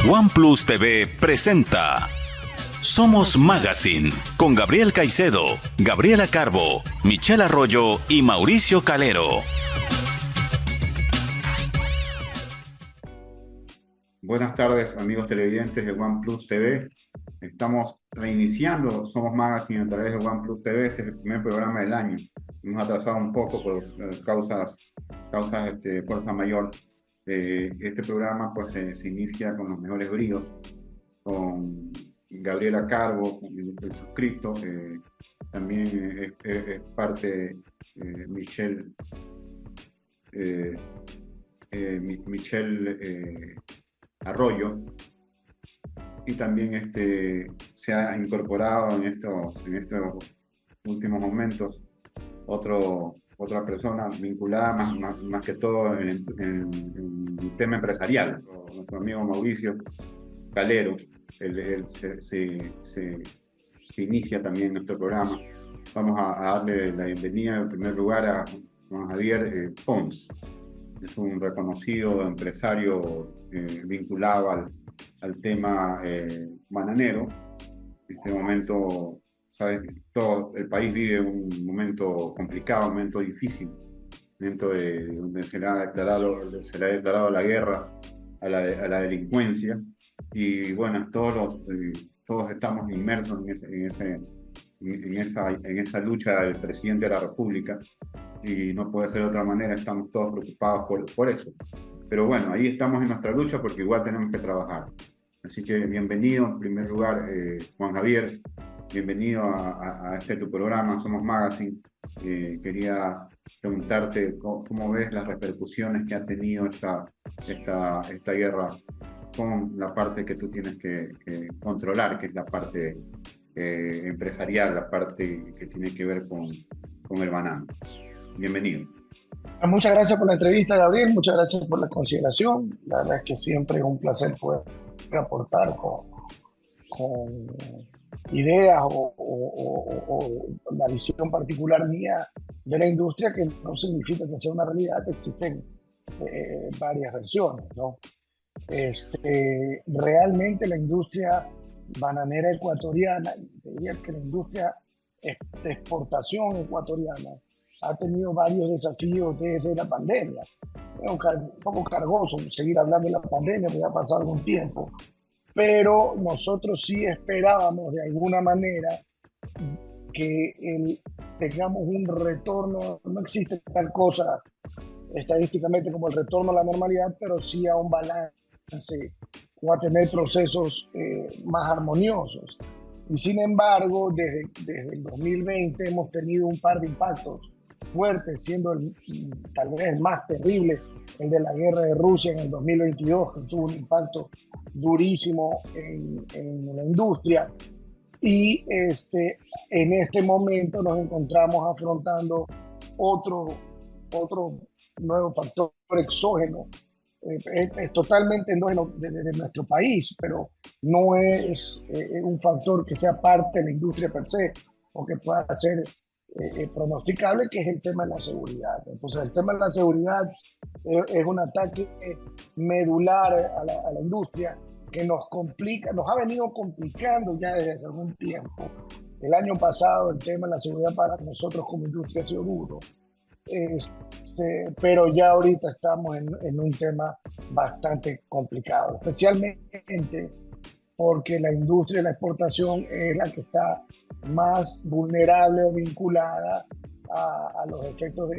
OnePlus TV presenta Somos Magazine con Gabriel Caicedo, Gabriela Carbo, Michelle Arroyo y Mauricio Calero. Buenas tardes, amigos televidentes de OnePlus TV. Estamos reiniciando Somos Magazine a través de OnePlus TV. Este es el primer programa del año. Hemos atrasado un poco por causas de fuerza mayor. Este programa pues se inicia con los mejores bríos, con Gabriela Carbo, el suscrito. También es parte Michelle Arroyo, y también se ha incorporado en estos últimos momentos otra persona vinculada más que todo en el tema empresarial, nuestro amigo Mauricio Calero. Él se inicia también en nuestro programa. Vamos a darle la bienvenida en primer lugar a Juan Javier Pons. Es un reconocido empresario vinculado al tema bananero. En este momento, sabes, todo el país vive un momento complicado, un momento difícil, un momento donde se le ha declarado la guerra a la delincuencia. Y bueno, todos estamos inmersos en esa lucha del presidente de la República, y no puede ser de otra manera. Estamos todos preocupados por eso. Pero bueno, ahí estamos en nuestra lucha porque igual tenemos que trabajar. Así que bienvenido en primer lugar, Juan Javier, bienvenido a tu programa, Somos Magazine. Quería preguntarte cómo ves las repercusiones que ha tenido esta guerra con la parte que tú tienes que controlar, que es la parte empresarial, la parte que tiene que ver con el banano. Bienvenido. Muchas gracias por la entrevista, Gabriel. Muchas gracias por la consideración. La verdad es que siempre es un placer poder aportar con ideas o la visión particular mía de la industria, que no significa que sea una realidad. Existen varias versiones, ¿no? Realmente la industria bananera ecuatoriana, diría que la industria de exportación ecuatoriana ha tenido varios desafíos desde la pandemia. Es un poco cargoso seguir hablando de la pandemia, porque ha pasado algún tiempo, pero nosotros sí esperábamos de alguna manera que tengamos un retorno. No existe tal cosa estadísticamente como el retorno a la normalidad, pero sí a un balance o a tener procesos más armoniosos. Y sin embargo, desde el 2020 hemos tenido un par de impactos fuertes, siendo tal vez el más terrible el de la guerra de Rusia en el 2022, que tuvo un impacto durísimo en la industria. Y en este momento nos encontramos afrontando otro nuevo factor exógeno. Es totalmente endógeno de nuestro país, pero no es un factor que sea parte de la industria per se o que pueda ser pronosticable, que es el tema de la seguridad. Entonces, el tema de la seguridad es un ataque medular a la industria, que nos complica, nos ha venido complicando ya desde hace algún tiempo. El año pasado el tema de la seguridad para nosotros como industria ha sido duro, pero ya ahorita estamos en un tema bastante complicado, especialmente porque la industria de la exportación es la que está más vulnerable o vinculada a los efectos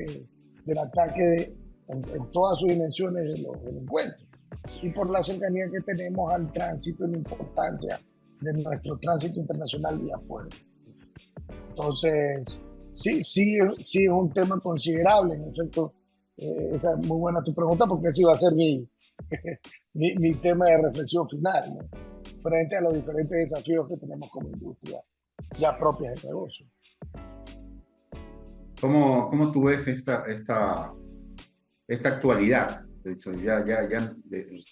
del ataque en todas sus dimensiones de los delincuentes, y por la cercanía que tenemos al tránsito y la importancia de nuestro tránsito internacional vía puerto. Entonces, sí es un tema considerable. En efecto, esa es muy buena tu pregunta, porque ese va a ser mi tema de reflexión final, ¿no? Frente a los diferentes desafíos que tenemos como industria ya propias del negocio. ¿Cómo tú ves esta actualidad? De hecho, ya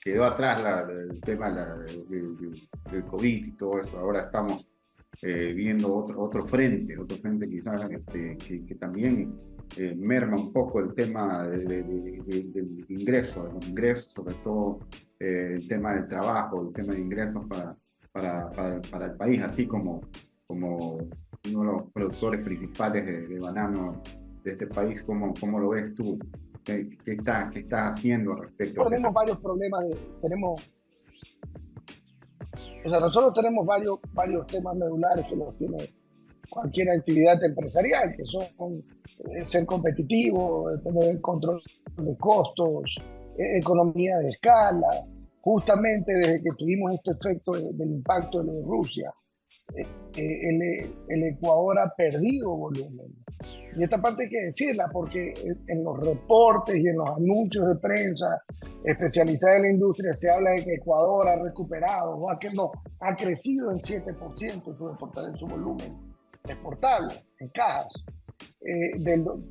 quedó atrás el tema del COVID y todo eso. Ahora estamos viendo otro frente quizás que también merma un poco el tema del ingreso, de los ingresos, sobre todo el tema del trabajo, el tema de ingresos para el país, así como uno de los productores principales de banano de este país. ¿Cómo lo ves tú? ¿Qué estás haciendo al respecto de este Tenemos tema? varios problemas, o sea, nosotros tenemos varios temas medulares que los tiene cualquier actividad empresarial, que son ser competitivo, tener el control de costos, economía de escala. Justamente desde que tuvimos este efecto del impacto de Rusia, el Ecuador ha perdido volumen. Y esta parte hay que decirla porque en los reportes y en los anuncios de prensa especializada en la industria se habla de que Ecuador ha recuperado o ha crecido en 7% en su volumen exportable, en cajas.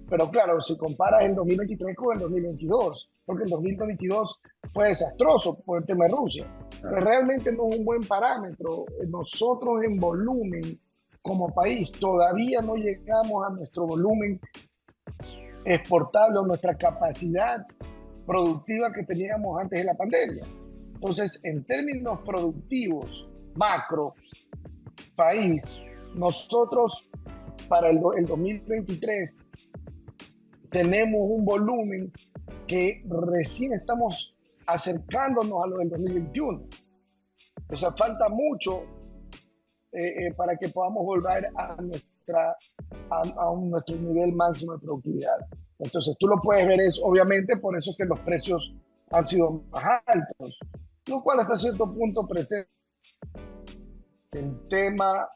Pero claro, si comparas el 2023 con el 2022, porque el 2022 fue desastroso por el tema de Rusia, pero realmente no es un buen parámetro. Nosotros en volumen como país todavía no llegamos a nuestro volumen exportable o nuestra capacidad productiva que teníamos antes de la pandemia. Entonces, en términos productivos, macro, país, nosotros para el 2023 tenemos un volumen que recién estamos acercándonos a lo del 2021. O sea, falta mucho para que podamos volver a nuestro nivel máximo de productividad. Entonces, tú lo puedes ver, obviamente, por eso es que los precios han sido más altos, lo cual hasta cierto punto presenta el tema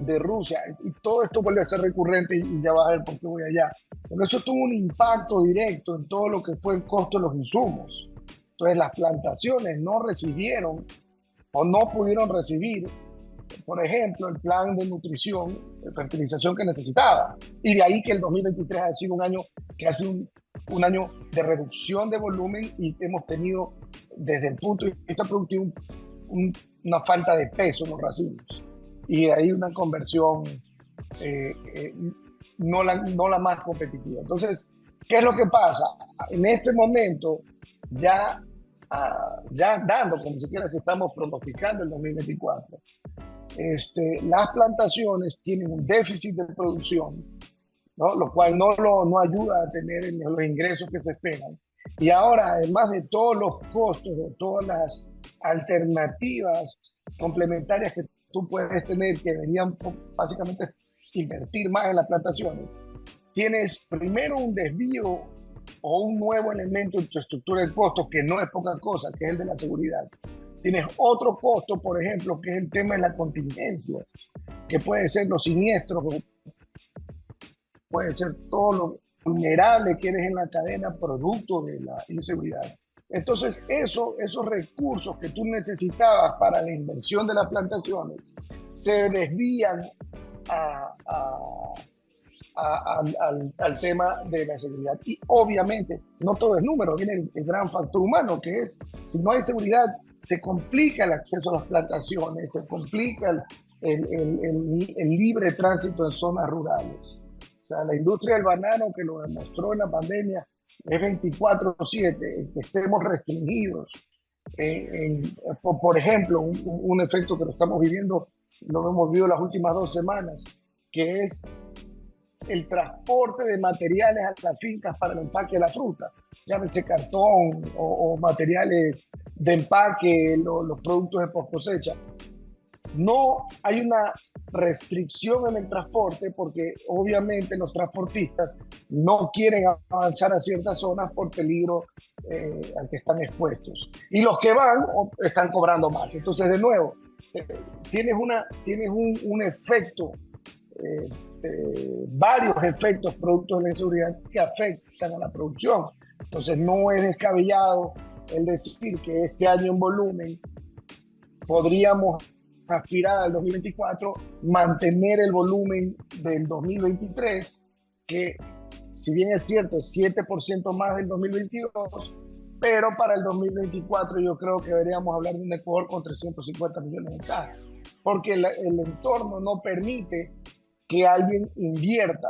de Rusia, y todo esto vuelve a ser recurrente y ya vas a ver por qué voy allá, porque eso tuvo un impacto directo en todo lo que fue el costo de los insumos. Entonces las plantaciones no recibieron o no pudieron recibir, por ejemplo, el plan de nutrición, de fertilización que necesitaba, y de ahí que el 2023 ha sido un año que ha sido un año de reducción de volumen, y hemos tenido desde el punto de vista productivo una falta de peso en los racimos, y de ahí una conversión no la más competitiva. Entonces, ¿qué es lo que pasa? En este momento, ya dando como siquiera que estamos pronosticando el 2024, las plantaciones tienen un déficit de producción, ¿no? Lo cual no ayuda a tener los ingresos que se esperan. Y ahora, además de todos los costos, de todas las alternativas complementarias que tú puedes tener, que deberían básicamente invertir más en las plantaciones, tienes primero un desvío o un nuevo elemento en tu estructura de costos que no es poca cosa, que es el de la seguridad. Tienes otro costo, por ejemplo, que es el tema de la contingencia, que puede ser los siniestros, puede ser todo lo vulnerable que eres en la cadena producto de la inseguridad. Entonces, esos recursos que tú necesitabas para la inversión de las plantaciones se desvían al tema de la seguridad. Y obviamente, no todo es número, viene el gran factor humano, que es, si no hay seguridad, se complica el acceso a las plantaciones, se complica el libre tránsito en zonas rurales. O sea, la industria del banano, que lo demostró en la pandemia, es 24/7, que estemos restringidos. Por ejemplo, un efecto que lo estamos viviendo, lo hemos vivido las últimas 2 semanas, que es el transporte de materiales a las fincas para el empaque de la fruta, llámese cartón o materiales de empaque, los productos de post cosecha. No hay una restricción en el transporte porque obviamente los transportistas no quieren avanzar a ciertas zonas por peligro al que están expuestos. Y los que van están cobrando más. Entonces, de nuevo, tienes un efecto, varios efectos productos de la inseguridad que afectan a la producción. Entonces, no es descabellado el decir que este año en volumen podríamos aspirar al 2024, mantener el volumen del 2023, que si bien es cierto, es 7% más del 2022, pero para el 2024 yo creo que deberíamos hablar de un Ecuador con 350 millones de cajas. porque el entorno no permite que alguien invierta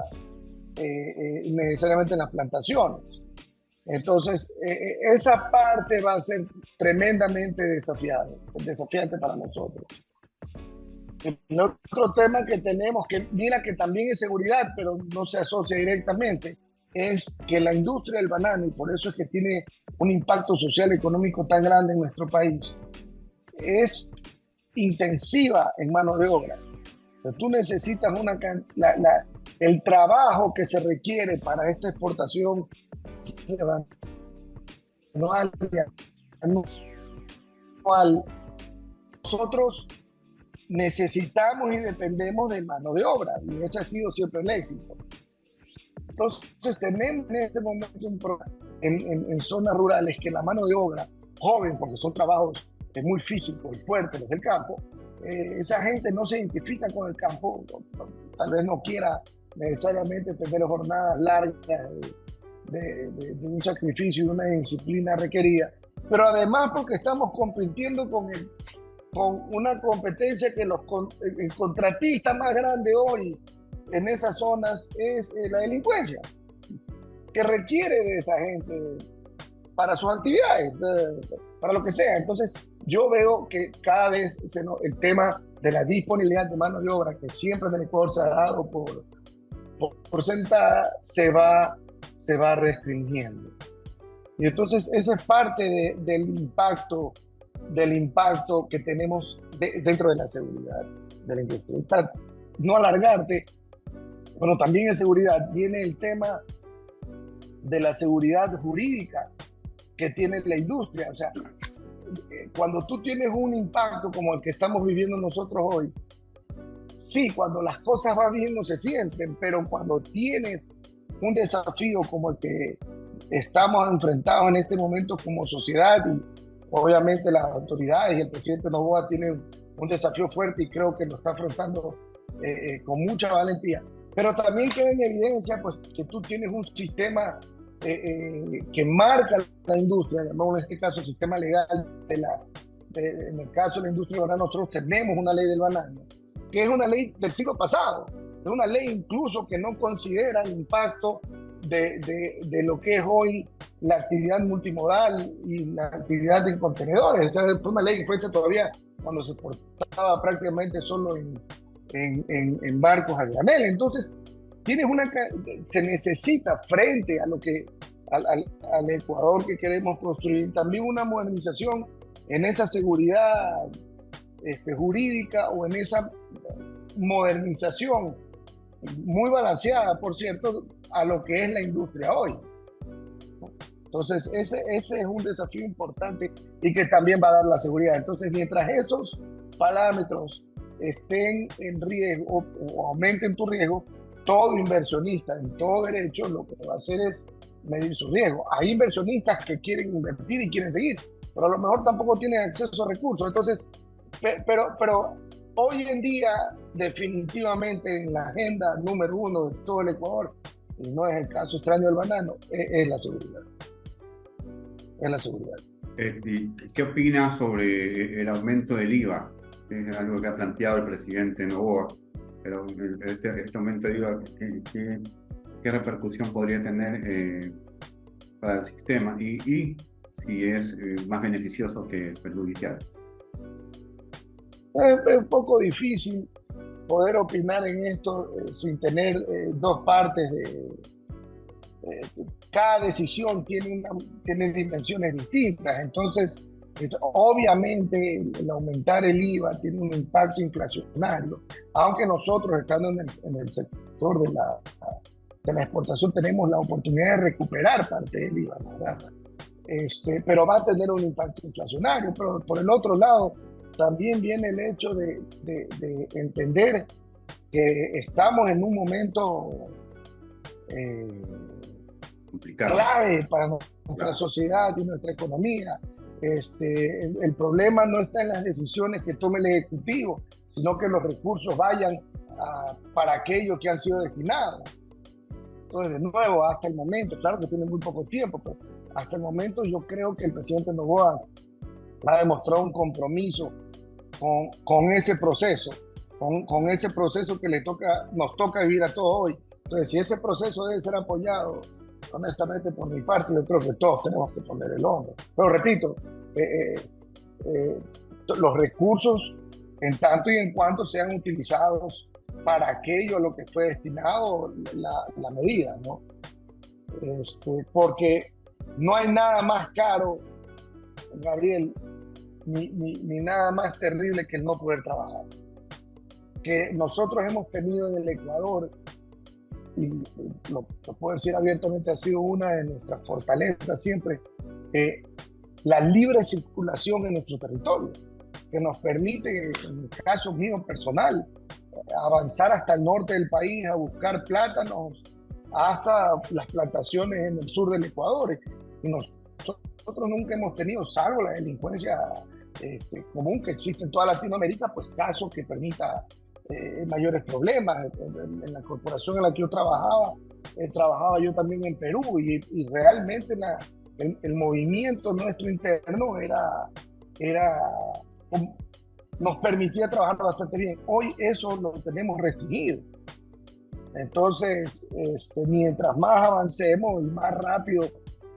necesariamente en las plantaciones. Entonces, esa parte va a ser tremendamente desafiante para nosotros. El otro tema que tenemos, que mira que también es seguridad, pero no se asocia directamente, es que la industria del banano, y por eso es que tiene un impacto social y económico tan grande en nuestro país, es intensiva en mano de obra. Entonces, tú necesitas el trabajo que se requiere para esta exportación anual. Nosotros necesitamos y dependemos de mano de obra, y ese ha sido siempre el éxito. Entonces tenemos en este momento un problema en zonas rurales, que la mano de obra joven, porque son trabajos muy físicos y fuertes los del campo, esa gente no se identifica con el campo, tal vez no quiera necesariamente tener jornadas largas de un sacrificio y una disciplina requerida, pero además porque estamos compitiendo con una competencia que el contratista más grande hoy en esas zonas es la delincuencia, que requiere de esa gente para sus actividades, para lo que sea. Entonces, yo veo que cada vez el tema de la disponibilidad de mano de obra, que siempre en el Ecuador se ha dado por sentada, se va restringiendo. Y entonces, esa es parte del impacto que tenemos dentro de la seguridad de la industria. Y para no alargarte, bueno, también en seguridad viene el tema de la seguridad jurídica que tiene la industria. O sea, cuando tú tienes un impacto como el que estamos viviendo nosotros hoy, sí, cuando las cosas van bien no se sienten, pero cuando tienes un desafío como el que estamos enfrentados en este momento como sociedad, y obviamente las autoridades y el presidente Noboa tienen un desafío fuerte y creo que lo está afrontando con mucha valentía. Pero también queda en evidencia pues, que tú tienes un sistema que marca la industria, llamamos en este caso el sistema legal en el caso de la industria del banano. Nosotros tenemos una ley del banano, que es una ley del siglo pasado, es una ley incluso que no considera el impacto de lo que es hoy la actividad multimodal y la actividad en contenedores. Esta fue una ley que fue hecha todavía cuando se exportaba prácticamente solo en barcos a granel. Entonces, se necesita frente a lo que al Ecuador que queremos construir también una modernización en esa seguridad jurídica, o en esa modernización muy balanceada, por cierto, a lo que es la industria hoy. Entonces, ese es un desafío importante y que también va a dar la seguridad. Entonces, mientras esos parámetros estén en riesgo o aumenten tu riesgo, todo inversionista en todo derecho lo que va a hacer es medir su riesgo. Hay inversionistas que quieren invertir y quieren seguir, pero a lo mejor tampoco tienen acceso a recursos. Entonces, pero hoy en día, definitivamente en la agenda número 1 de todo el Ecuador, y no es el caso extraño del banano, es la seguridad. Es la seguridad. ¿Qué opinas sobre el aumento del IVA? Es algo que ha planteado el presidente Noboa, pero este aumento de IVA, ¿qué repercusión podría tener para el sistema? Y si es más beneficioso que perjudicial. Es un poco difícil poder opinar en esto sin tener dos partes. Cada decisión tiene dimensiones distintas. Entonces, obviamente, el aumentar el IVA tiene un impacto inflacionario, aunque nosotros, estando en el sector de la exportación, tenemos la oportunidad de recuperar parte del IVA, ¿verdad? Pero va a tener un impacto inflacionario. Pero por el otro lado, también viene el hecho de entender que estamos en un momento clave para nuestra sociedad y nuestra economía. El problema no está en las decisiones que tome el Ejecutivo, sino que los recursos vayan para aquellos que han sido destinados. Entonces, de nuevo, hasta el momento, claro que tiene muy poco tiempo, pero hasta el momento yo creo que el presidente Noboa ha demostrado un compromiso con ese proceso, con ese proceso que nos toca vivir a todos hoy. Entonces, si ese proceso debe ser apoyado, honestamente, por mi parte, yo creo que todos tenemos que poner el hombro. Pero repito, los recursos, en tanto y en cuanto sean utilizados para aquello a lo que fue destinado la medida, ¿no? Porque no hay nada más caro, Gabriel, ni nada más terrible que el no poder trabajar. Que nosotros hemos tenido en el Ecuador, y lo puedo decir abiertamente, ha sido una de nuestras fortalezas siempre, la libre circulación en nuestro territorio, que nos permite, en el caso mío personal, avanzar hasta el norte del país a buscar plátanos, hasta las plantaciones en el sur del Ecuador. Y nosotros nunca hemos tenido, salvo la delincuencia común que existe en toda Latinoamérica, pues casos que permita mayores problemas. En la corporación en la que yo trabajaba yo también en Perú, y realmente el movimiento nuestro interno nos permitía trabajar bastante bien. Hoy eso lo tenemos restringido. Entonces, mientras más avancemos y más rápido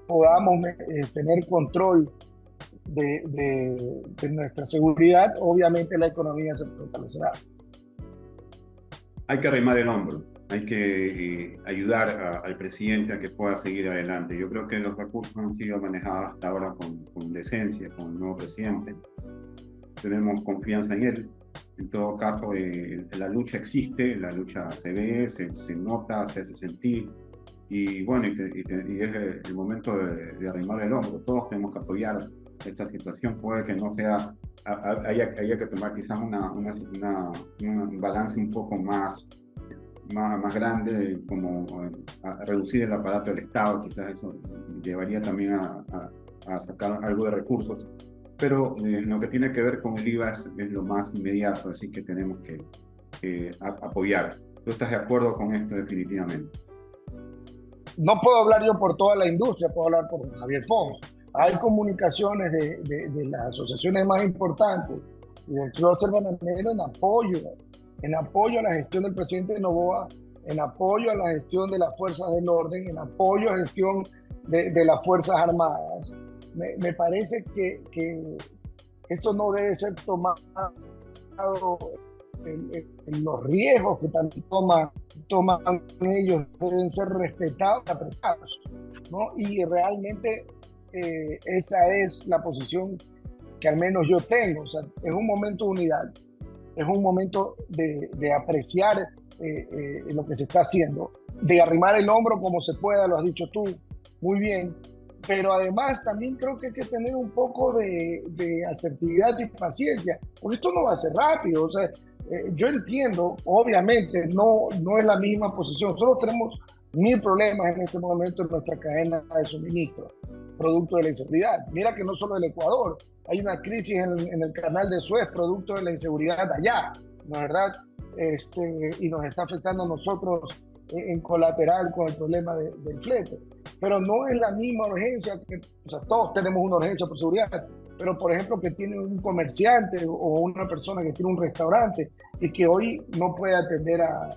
podamos tener control de nuestra seguridad, obviamente la economía se fortalecerá. Hay que arrimar el hombro, hay que ayudar al presidente a que pueda seguir adelante. Yo creo que los recursos han sido manejados hasta ahora con decencia, con el nuevo presidente. Tenemos confianza en él. En todo caso, la lucha existe, la lucha se ve, se nota, se hace sentir. Y bueno, y es el momento de arrimar el hombro. Todos tenemos que apoyar esta situación. Puede que no sea, haya que tomar quizás un balance un poco más grande, como a reducir el aparato del Estado. Quizás eso llevaría también a sacar algo de recursos. Pero lo que tiene que ver con el IVA es lo más inmediato, así que tenemos que apoyar. ¿Tú estás de acuerdo con esto definitivamente? No puedo hablar yo por toda la industria, puedo hablar por Javier Pons. Hay comunicaciones de las asociaciones más importantes y del clúster bananero en apoyo a la gestión del presidente Noboa, en apoyo a la gestión de las fuerzas del orden, en apoyo a la gestión de las Fuerzas Armadas. Me parece que esto no debe ser tomado, los riesgos que también toman ellos deben ser respetados y apretados, ¿no? Y realmente esa es la posición que al menos yo tengo. O sea, es un momento de unidad, es un momento de apreciar lo que se está haciendo, de arrimar el hombro como se pueda, lo has dicho tú muy bien. Pero además también creo que hay que tener un poco de asertividad y paciencia, porque esto no va a ser rápido. O sea, yo entiendo, obviamente no es la misma posición. Nosotros tenemos 1000 problemas en este momento en nuestra cadena de suministro, producto de la inseguridad. Mira que no solo el Ecuador, hay una crisis en el canal de Suez, producto de la inseguridad allá, ¿no es verdad? Y nos está afectando a nosotros en colateral con el problema del flete. Pero no es la misma urgencia, o sea, todos tenemos una urgencia por seguridad, pero por ejemplo que tiene un comerciante o una persona que tiene un restaurante y que hoy no puede atender a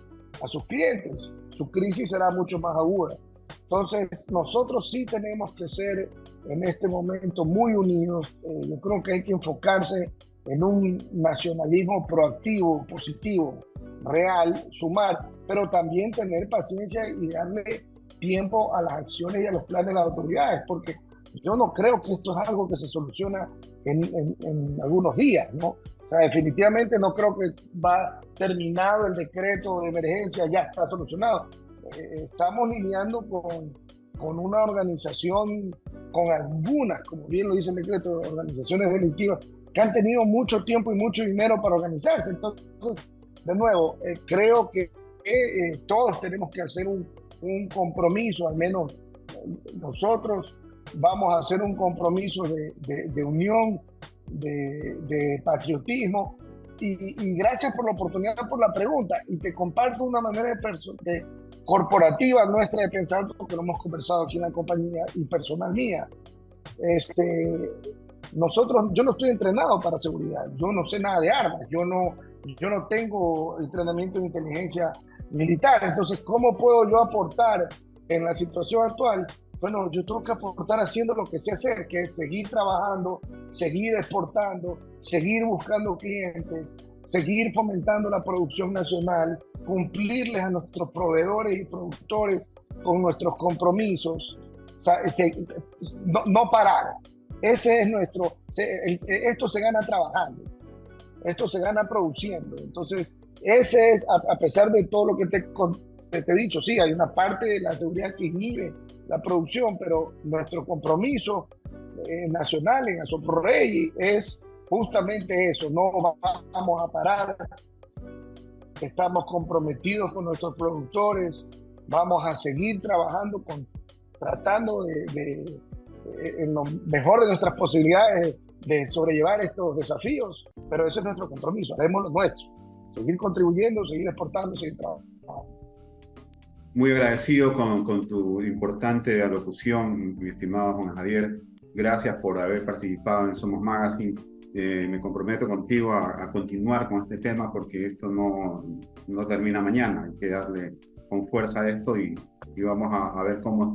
sus clientes, su crisis será mucho más aguda. Entonces nosotros sí tenemos que ser en este momento muy unidos. Yo creo que hay que enfocarse en un nacionalismo proactivo, positivo, real, sumar, pero también tener paciencia y darle tiempo a las acciones y a los planes de las autoridades, porque yo no creo que esto es algo que se soluciona en algunos días, ¿no? O sea, definitivamente no creo que va terminado el decreto de emergencia, ya está solucionado. Estamos lidiando con una organización, con algunas, como bien lo dice el decreto, organizaciones delictivas que han tenido mucho tiempo y mucho dinero para organizarse. Entonces, de nuevo, creo que todos tenemos que hacer un compromiso, al menos nosotros vamos a hacer un compromiso de unión, de patriotismo, y gracias por la oportunidad, por la pregunta, y te comparto una manera de corporativa nuestra de pensar, porque lo hemos conversado aquí en la compañía y personal mía. yo no estoy entrenado para seguridad, yo no sé nada de armas, yo no tengo entrenamiento en inteligencia militar, entonces, ¿cómo puedo yo aportar en la situación actual? Bueno, yo tengo que aportar haciendo lo que sé hacer, que es seguir trabajando, seguir exportando, seguir buscando clientes, seguir fomentando la producción nacional, cumplirles a nuestros proveedores y productores con nuestros compromisos, o sea, no parar. Ese es esto se gana trabajando, esto se gana produciendo. Entonces, ese es, a pesar de todo lo que te he dicho, sí, hay una parte de la seguridad que inhibe la producción, pero nuestro compromiso nacional en Asoprorrey es justamente eso, no vamos a parar, estamos comprometidos con nuestros productores, vamos a seguir trabajando tratando en lo mejor de nuestras posibilidades de sobrellevar estos desafíos, pero ese es nuestro compromiso, haremos lo nuestro, seguir contribuyendo, seguir exportando, seguir trabajando. Muy agradecido con tu importante alocución, mi estimado Juan Javier. Gracias por haber participado en Somos Magazine. Me comprometo contigo a continuar con este tema porque esto no termina mañana. Hay que darle con fuerza a esto y vamos a ver cómo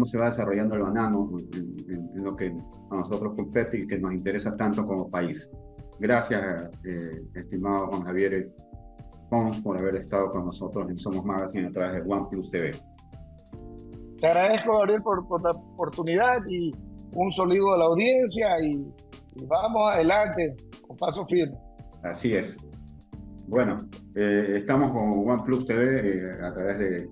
se va desarrollando el banano en lo que a nosotros compete y que nos interesa tanto como país. Gracias, estimado Juan Javier Pons, por haber estado con nosotros en Somos Magazine a través de OnePlus TV. Te agradezco, Gabriel, por la oportunidad y un saludo a la audiencia y vamos adelante con paso firme. Así es. Bueno, estamos con OnePlus TV a través de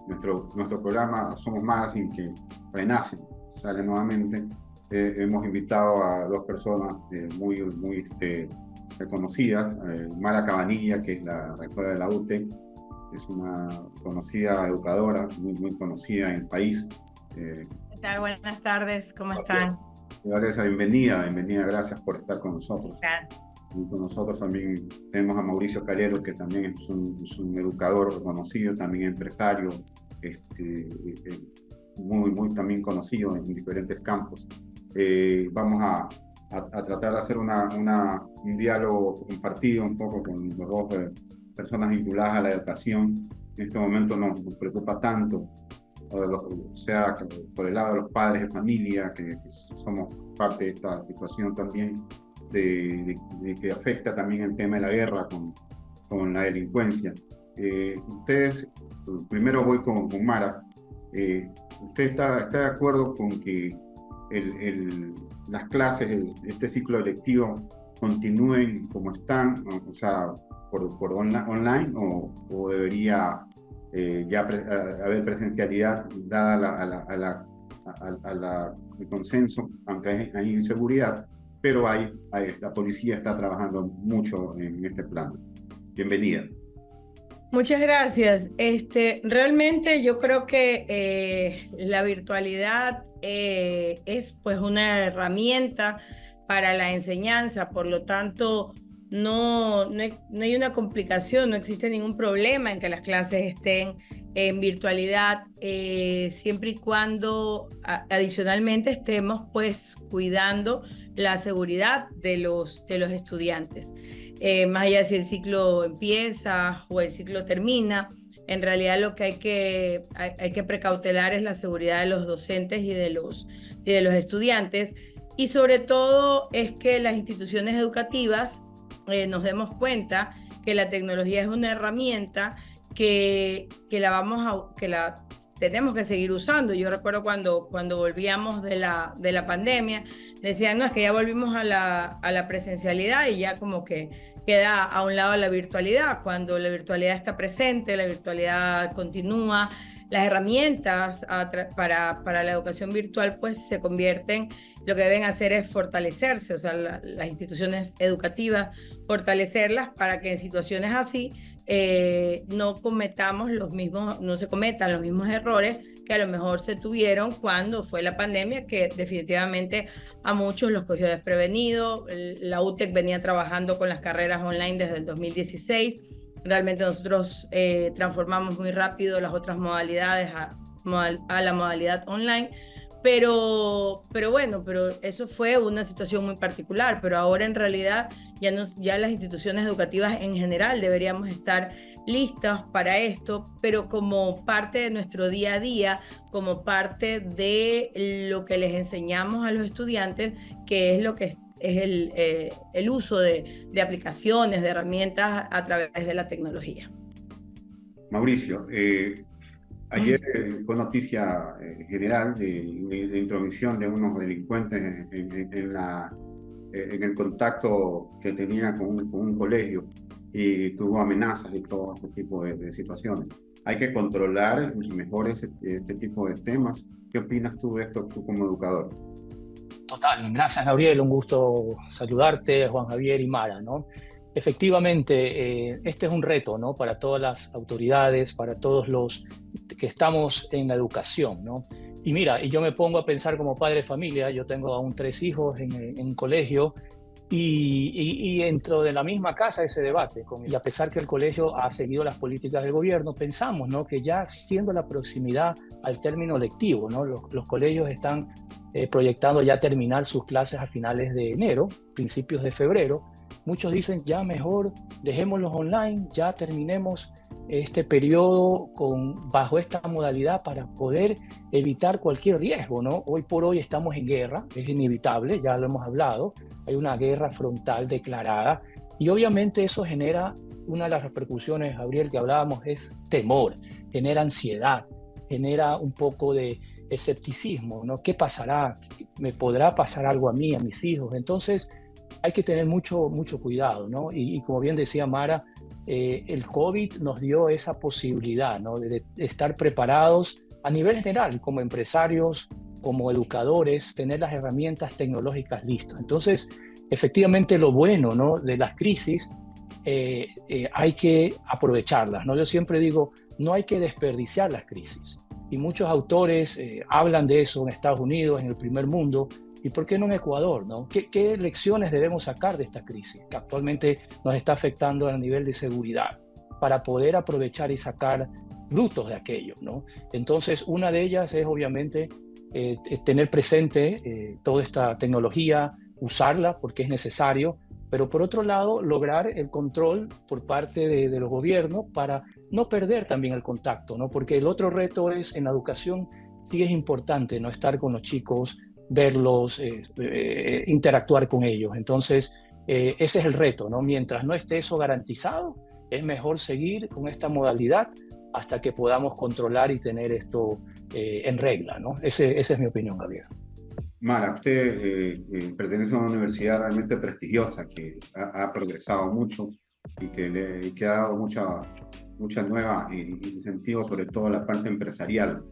nuestro programa Somos Magazine, que renace, sale nuevamente. Hemos invitado a dos personas muy reconocidas, Mara Cabanilla, que es la rectora de la UTE, es una conocida educadora, muy conocida en el país. ¿Qué tal? Buenas tardes, ¿cómo están? Vanessa, bienvenida, gracias por estar con nosotros. Gracias. Y con nosotros también tenemos a Mauricio Calero, que también es un educador reconocido, también empresario, muy también conocido en diferentes campos. Vamos a tratar de hacer un diálogo compartido un poco con los dos personas vinculadas a la educación. En este momento nos preocupa tanto, sea por el lado de los padres de familia, que somos parte de esta situación también, de que afecta también el tema de la guerra con la delincuencia. Ustedes, primero voy con Mara. ¿Usted está de acuerdo con que las clases, este ciclo lectivo, continúen como están, o sea, por online, o debería ya haber presencialidad dada el consenso, aunque hay inseguridad, pero la policía está trabajando mucho en este plano? Bienvenida. Muchas gracias. Realmente yo creo que la virtualidad es pues una herramienta para la enseñanza, por lo tanto no hay una complicación, no existe ningún problema en que las clases estén en virtualidad, siempre y cuando adicionalmente estemos pues cuidando la seguridad de los estudiantes. Más allá de si el ciclo empieza o el ciclo termina, en realidad lo que hay que precautelar es la seguridad de los docentes y de los estudiantes, y sobre todo es que las instituciones educativas nos demos cuenta que la tecnología es una herramienta que la tenemos que seguir usando. Yo recuerdo cuando volvíamos de la pandemia, decían, no, es que ya volvimos a la presencialidad y ya como que queda a un lado la virtualidad, cuando la virtualidad está presente, la virtualidad continúa. Las herramientas para la educación virtual pues se convierten, lo que deben hacer es fortalecerse, o sea, las instituciones educativas, fortalecerlas para que en situaciones así no se cometan los mismos errores que a lo mejor se tuvieron cuando fue la pandemia, que definitivamente a muchos los cogió desprevenidos. La UTEC venía trabajando con las carreras online desde el 2016. Realmente nosotros transformamos muy rápido las otras modalidades a la modalidad online, pero bueno, pero eso fue una situación muy particular, pero ahora en realidad ya las instituciones educativas en general deberíamos estar listas para esto, pero como parte de nuestro día a día, como parte de lo que les enseñamos a los estudiantes, que es lo que es el uso de aplicaciones, de herramientas a través de la tecnología. Mauricio, ayer fue noticia general de la intromisión de unos delincuentes en el contacto que tenía con un colegio, y tuvo amenazas y todo este tipo de situaciones. Hay que controlar mejor este tipo de temas. ¿Qué opinas tú de esto, tú como educador? Total, gracias Gabriel, un gusto saludarte, Juan Javier y Mara, ¿no? Efectivamente, este es un reto, ¿no? Para todas las autoridades, para todos los que estamos en la educación, ¿no? Y mira, y yo me pongo a pensar como padre de familia, yo tengo aún 3 hijos en colegio, y dentro de la misma casa ese debate, y a pesar que el colegio ha seguido las políticas del gobierno, pensamos, ¿no? Que ya siendo la proximidad al término lectivo, ¿no? Los colegios están proyectando ya terminar sus clases a finales de enero, principios de febrero. Muchos dicen ya mejor dejémoslos online, ya terminemos este periodo bajo esta modalidad para poder evitar cualquier riesgo, ¿no? Hoy por hoy estamos en guerra, es inevitable, ya lo hemos hablado, hay una guerra frontal declarada y obviamente eso genera, una de las repercusiones, Gabriel, que hablábamos es temor, genera ansiedad, genera un poco de escepticismo, ¿no? ¿Qué pasará? ¿Me podrá pasar algo a mí, a mis hijos? Entonces hay que tener mucho cuidado, ¿no? Y como bien decía Mara, el COVID nos dio esa posibilidad, ¿no? de estar preparados a nivel general, como empresarios, como educadores, tener las herramientas tecnológicas listas. Entonces, efectivamente, lo bueno, ¿no? de las crisis hay que aprovecharlas, ¿no? Yo siempre digo, no hay que desperdiciar las crisis. Y muchos autores hablan de eso en Estados Unidos, en el primer mundo, ¿y por qué no en Ecuador, ¿no? ¿Qué lecciones debemos sacar de esta crisis que actualmente nos está afectando a nivel de seguridad para poder aprovechar y sacar frutos de aquello, ¿no? Entonces, una de ellas es obviamente tener presente toda esta tecnología, usarla porque es necesario, pero por otro lado, lograr el control por parte de los gobiernos para no perder también el contacto, ¿no? Porque el otro reto es, en la educación, sí es importante no estar con los chicos, verlos, interactuar con ellos. Entonces, ese es el reto, ¿no? Mientras no esté eso garantizado, es mejor seguir con esta modalidad hasta que podamos controlar y tener esto en regla, ¿no? Esa es mi opinión, Gabriel. Mara, usted pertenece a una universidad realmente prestigiosa que ha progresado mucho y que ha dado mucha nueva incentivos, sobre todo en la parte empresarial.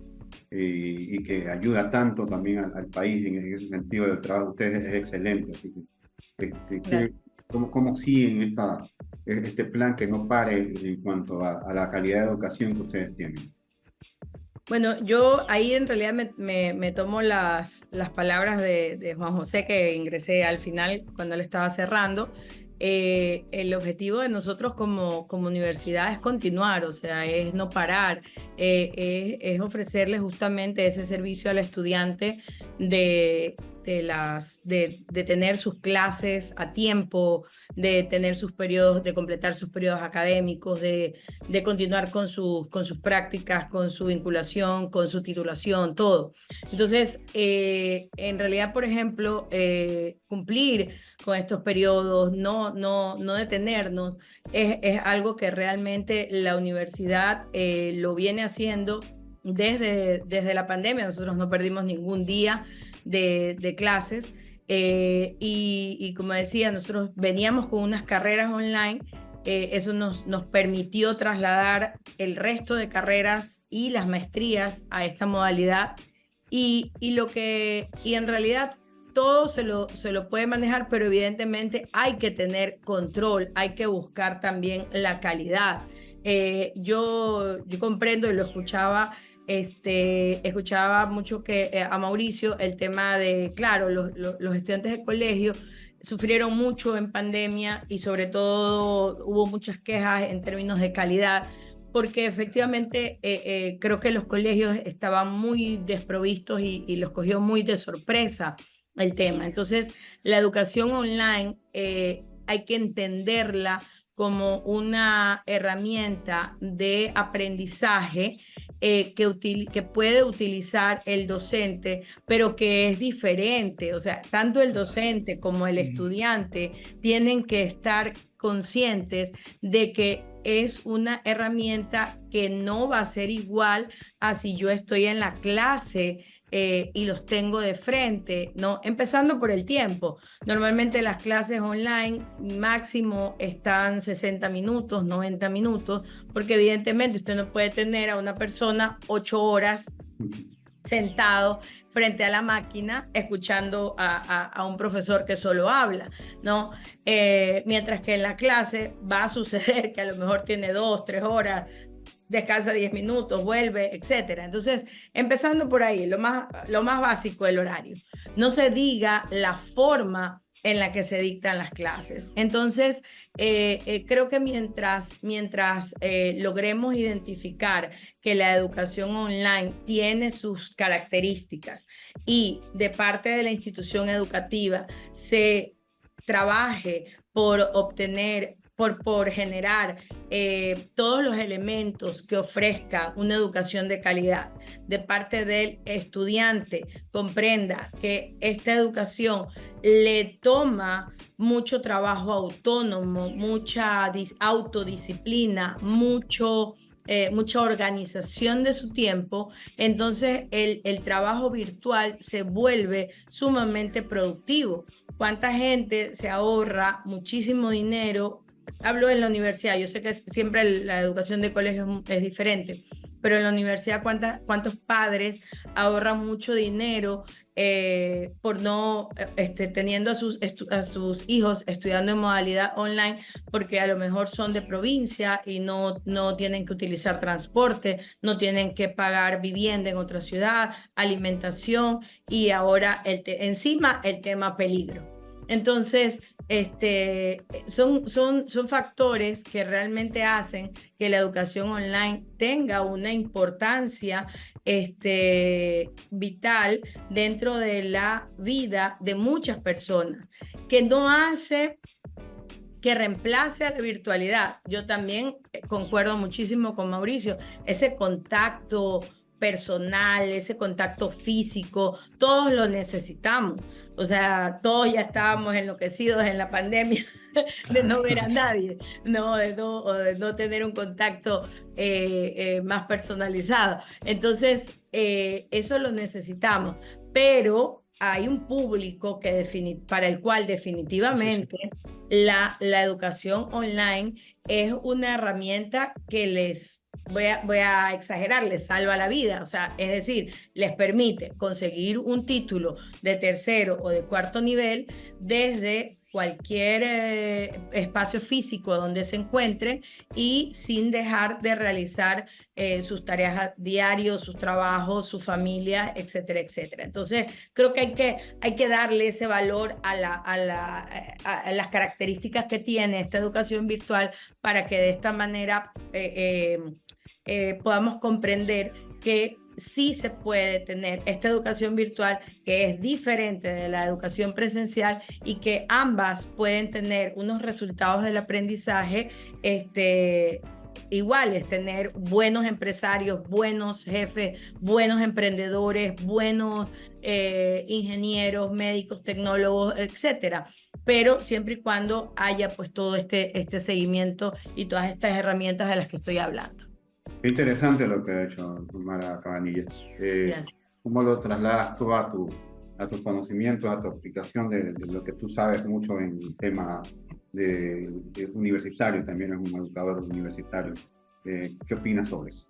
Y que ayuda tanto también al país en ese sentido. El trabajo de ustedes es excelente. Así que, ¿cómo siguen este plan que no pare en cuanto a la calidad de educación que ustedes tienen? Bueno, yo ahí en realidad me tomo las palabras de Juan José, que ingresé al final cuando él estaba cerrando. El objetivo de nosotros como universidad es continuar, o sea, es no parar, es ofrecerle justamente ese servicio al estudiante de tener sus clases a tiempo, de tener sus periodos, de completar sus periodos académicos, de continuar con sus prácticas, con su vinculación, con su titulación, todo. Entonces, en realidad, por ejemplo, cumplir con estos periodos, no detenernos, es algo que realmente la universidad lo viene haciendo desde la pandemia. Nosotros no perdimos ningún día de clases y como decía, nosotros veníamos con unas carreras online. Eso nos permitió trasladar el resto de carreras y las maestrías a esta modalidad y en realidad todo se lo puede manejar, pero evidentemente hay que tener control, hay que buscar también la calidad. Yo comprendo y lo escuchaba mucho a Mauricio el tema de, claro, los estudiantes de colegio sufrieron mucho en pandemia y sobre todo hubo muchas quejas en términos de calidad, porque efectivamente creo que los colegios estaban muy desprovistos y los cogió muy de sorpresa el tema. Entonces, la educación online hay que entenderla como una herramienta de aprendizaje que puede utilizar el docente, pero que es diferente. O sea, tanto el docente como el estudiante tienen que estar conscientes de que es una herramienta que no va a ser igual a si yo estoy en la clase y los tengo de frente, ¿no? Empezando por el tiempo. Normalmente las clases online máximo están 60 minutos, 90 minutos, porque evidentemente usted no puede tener a una persona 8 horas sentado frente a la máquina escuchando a un profesor que solo habla, ¿no? Mientras que en la clase va a suceder que a lo mejor tiene 2, 3 horas, descansa 10 minutos, vuelve, etcétera. Entonces, empezando por ahí, lo más básico del horario. No se diga la forma en la que se dictan las clases. Entonces, creo que mientras logremos identificar que la educación online tiene sus características y de parte de la institución educativa se trabaje por obtener, por generar todos los elementos que ofrezca una educación de calidad, de parte del estudiante comprenda que esta educación le toma mucho trabajo autónomo, mucha autodisciplina, mucha organización de su tiempo, entonces el trabajo virtual se vuelve sumamente productivo. ¿Cuánta gente se ahorra muchísimo dinero? Hablo en la universidad, yo sé que siempre la educación de colegio es diferente, pero en la universidad ¿cuántos padres ahorran mucho dinero por no, teniendo a sus hijos estudiando en modalidad online, porque a lo mejor son de provincia y no tienen que utilizar transporte, no tienen que pagar vivienda en otra ciudad, alimentación y ahora encima el tema peligro? Entonces, son factores que realmente hacen que la educación online tenga una importancia vital dentro de la vida de muchas personas, que no hace que reemplace a la virtualidad. Yo también concuerdo muchísimo con Mauricio, ese contacto personal, ese contacto físico, todos lo necesitamos. O sea, todos ya estábamos enloquecidos en la pandemia de no ver a nadie, ¿no? De no tener un contacto más personalizado. Entonces, eso lo necesitamos, pero hay un público para el cual definitivamente la educación online es una herramienta que voy a exagerar, les salva la vida. O sea, es decir, les permite conseguir un título de tercero o de cuarto nivel desde cualquier espacio físico donde se encuentren y sin dejar de realizar sus tareas diarias, sus trabajos, su familia, etcétera, etcétera. Entonces, creo que hay que darle ese valor a las características que tiene esta educación virtual para que de esta manera podamos comprender que sí se puede tener esta educación virtual que es diferente de la educación presencial y que ambas pueden tener unos resultados del aprendizaje iguales, tener buenos empresarios, buenos jefes, buenos emprendedores, buenos ingenieros, médicos, tecnólogos, etcétera, pero siempre y cuando haya pues todo este seguimiento y todas estas herramientas de las que estoy hablando. Qué interesante lo que ha hecho Mara Cabanillas. ¿Cómo lo trasladas tú a tus conocimientos, a tu aplicación de lo que tú sabes mucho en el tema de universitario? También es un educador universitario. ¿Qué opinas sobre eso?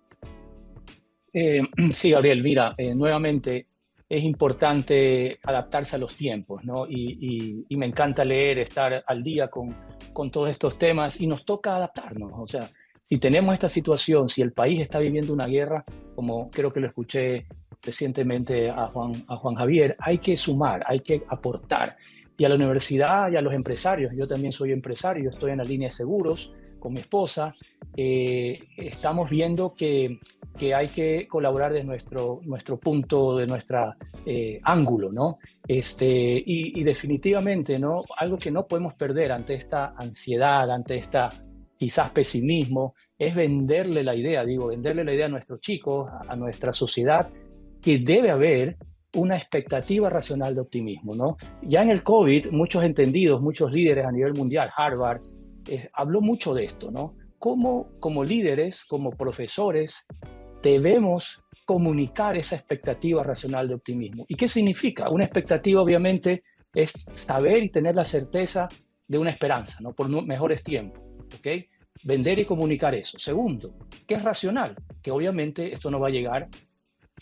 Sí, Gabriel, mira, nuevamente es importante adaptarse a los tiempos, ¿no? Y me encanta leer, estar al día con todos estos temas y nos toca adaptarnos. O sea, si tenemos esta situación, si el país está viviendo una guerra, como creo que lo escuché recientemente a Juan Javier, hay que sumar, hay que aportar. Y a la universidad y a los empresarios, yo también soy empresario, estoy en la línea de seguros, con mi esposa, estamos viendo que hay que colaborar de nuestro punto, de nuestro ángulo, ¿no? Y definitivamente, ¿no? Algo que no podemos perder ante esta ansiedad, ante esta quizás pesimismo, es venderle la idea a nuestros chicos, a nuestra sociedad, que debe haber una expectativa racional de optimismo, ¿no? Ya en el COVID, muchos entendidos, muchos líderes a nivel mundial, Harvard, habló mucho de esto, ¿no? Cómo como líderes, como profesores, debemos comunicar esa expectativa racional de optimismo. ¿Y qué significa? Una expectativa, obviamente, es saber y tener la certeza de una esperanza, ¿no? Por mejores tiempos, ¿ok? Vender y comunicar eso. Segundo, ¿qué es racional? Que obviamente esto no va a llegar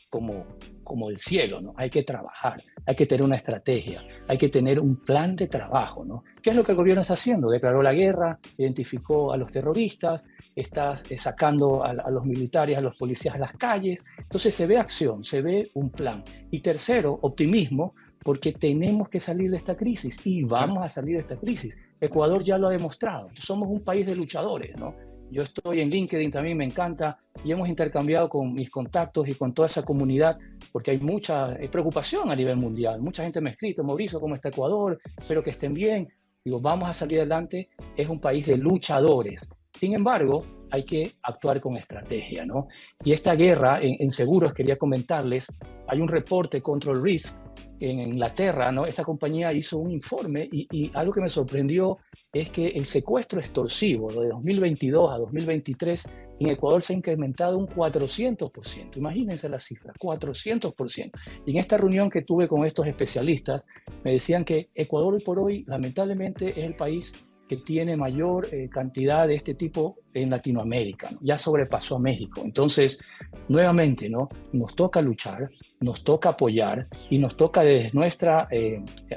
como el cielo, ¿no? Hay que trabajar, hay que tener una estrategia, hay que tener un plan de trabajo, ¿no? ¿Qué es lo que el gobierno está haciendo? Declaró la guerra, identificó a los terroristas, está sacando a los militares, a los policías a las calles. Entonces se ve acción, se ve un plan. Y tercero, optimismo, porque tenemos que salir de esta crisis y vamos a salir de esta crisis. Ecuador ya lo ha demostrado. Somos un país de luchadores, ¿no? Yo estoy en LinkedIn, también me encanta, y hemos intercambiado con mis contactos y con toda esa comunidad, porque hay mucha preocupación a nivel mundial. Mucha gente me ha escrito: Mauricio, ¿cómo está Ecuador? Espero que estén bien. Digo, vamos a salir adelante. Es un país de luchadores. Sin embargo, hay que actuar con estrategia, ¿no? Y esta guerra en seguros, quería comentarles, hay un reporte, Control Risk, en Inglaterra, ¿no? Esta compañía hizo un informe y algo que me sorprendió es que el secuestro extorsivo de 2022 a 2023 en Ecuador se ha incrementado un 400%. Imagínense la cifra, 400%. Y en esta reunión que tuve con estos especialistas, me decían que Ecuador hoy por hoy, lamentablemente, es el país que tiene mayor cantidad de este tipo en Latinoamérica, ¿no? Ya sobrepasó a México. Entonces, nuevamente, ¿no? Nos toca luchar, nos toca apoyar y nos toca desde nuestro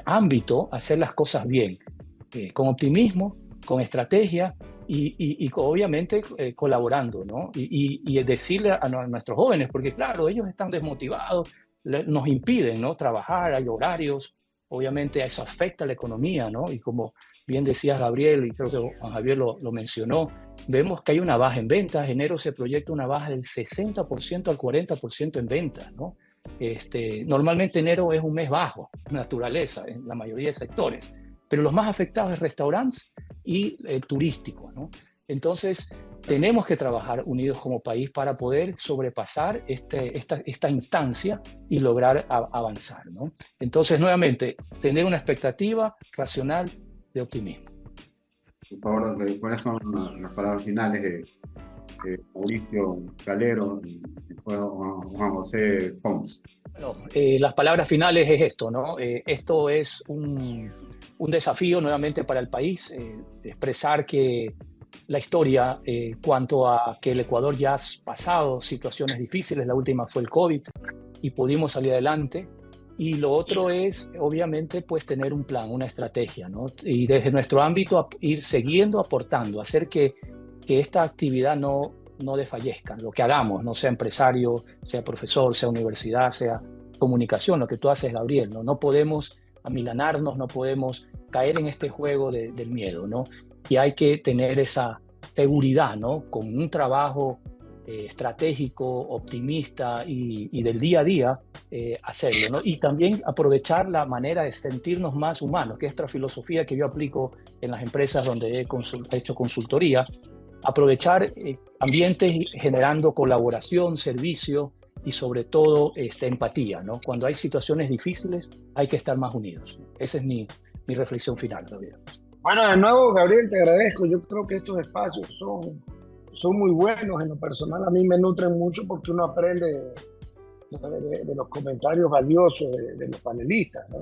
ámbito hacer las cosas bien, con optimismo, con estrategia y obviamente colaborando, ¿no? Y decirle a nuestros jóvenes, porque claro, ellos están desmotivados, nos impiden, ¿no? Trabajar, hay horarios, obviamente eso afecta a la economía, ¿no? Y como bien decías, Gabriel, y creo que Juan Javier lo mencionó, vemos que hay una baja en ventas. Enero se proyecta una baja del 60% al 40% en ventas, ¿no? Normalmente enero es un mes bajo, naturaleza, en la mayoría de sectores, pero los más afectados es restaurantes y turísticos, ¿no? Entonces, tenemos que trabajar unidos como país para poder sobrepasar esta instancia y lograr avanzar, ¿no? Entonces, nuevamente, tener una expectativa racional de optimismo. Por favor, ¿cuáles son las palabras finales de Mauricio Calero y después Juan José Pons? Bueno, las palabras finales es esto, ¿no? Esto es un desafío nuevamente para el país, expresar que la historia, cuanto a que el Ecuador ya ha pasado situaciones difíciles, la última fue el COVID y pudimos salir adelante. Y lo otro es, obviamente, pues tener un plan, una estrategia, ¿no? Y desde nuestro ámbito ir siguiendo aportando, hacer que esta actividad no desfallezca, lo que hagamos, no sea empresario, sea profesor, sea universidad, sea comunicación, lo que tú haces, Gabriel, ¿no? No podemos amilanarnos, no podemos caer en este juego del miedo, ¿no? Y hay que tener esa seguridad, ¿no? Con un trabajo estratégico, optimista y del día a día, hacerlo, ¿no? Y también aprovechar la manera de sentirnos más humanos, que es otra filosofía que yo aplico en las empresas donde he hecho consultoría. Aprovechar ambientes generando colaboración, servicio y sobre todo empatía, ¿no? Cuando hay situaciones difíciles hay que estar más unidos. Esa es mi reflexión final, Gabriel. Bueno, de nuevo, Gabriel, te agradezco. Yo creo que estos espacios son muy buenos. En lo personal, a mí me nutren mucho porque uno aprende de los comentarios valiosos de los panelistas, ¿no?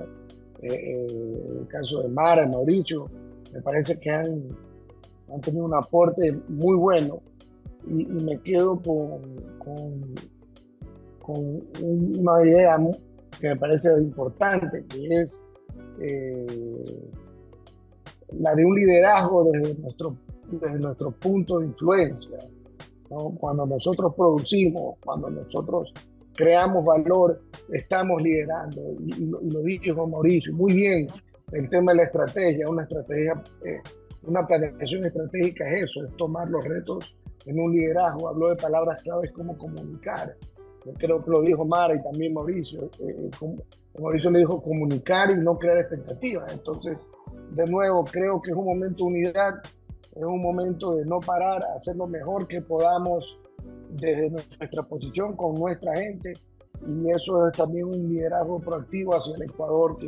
El caso de Mara, Mauricio, me parece que han tenido un aporte muy bueno y me quedo con una idea que me parece importante, que es la de un liderazgo desde nuestro punto de influencia, ¿no? Cuando nosotros producimos, cuando nosotros creamos valor, estamos liderando. Y lo dijo Mauricio muy bien, el tema de la estrategia, una estrategia una planeación estratégica es eso, es tomar los retos en un liderazgo. Habló de palabras claves como comunicar. Yo creo que lo dijo Mara y también Mauricio. Mauricio le dijo comunicar y no crear expectativas. Entonces, de nuevo, creo que es un momento de unidad, es un momento de no parar, hacer lo mejor que podamos desde nuestra posición con nuestra gente, y eso es también un liderazgo proactivo hacia el Ecuador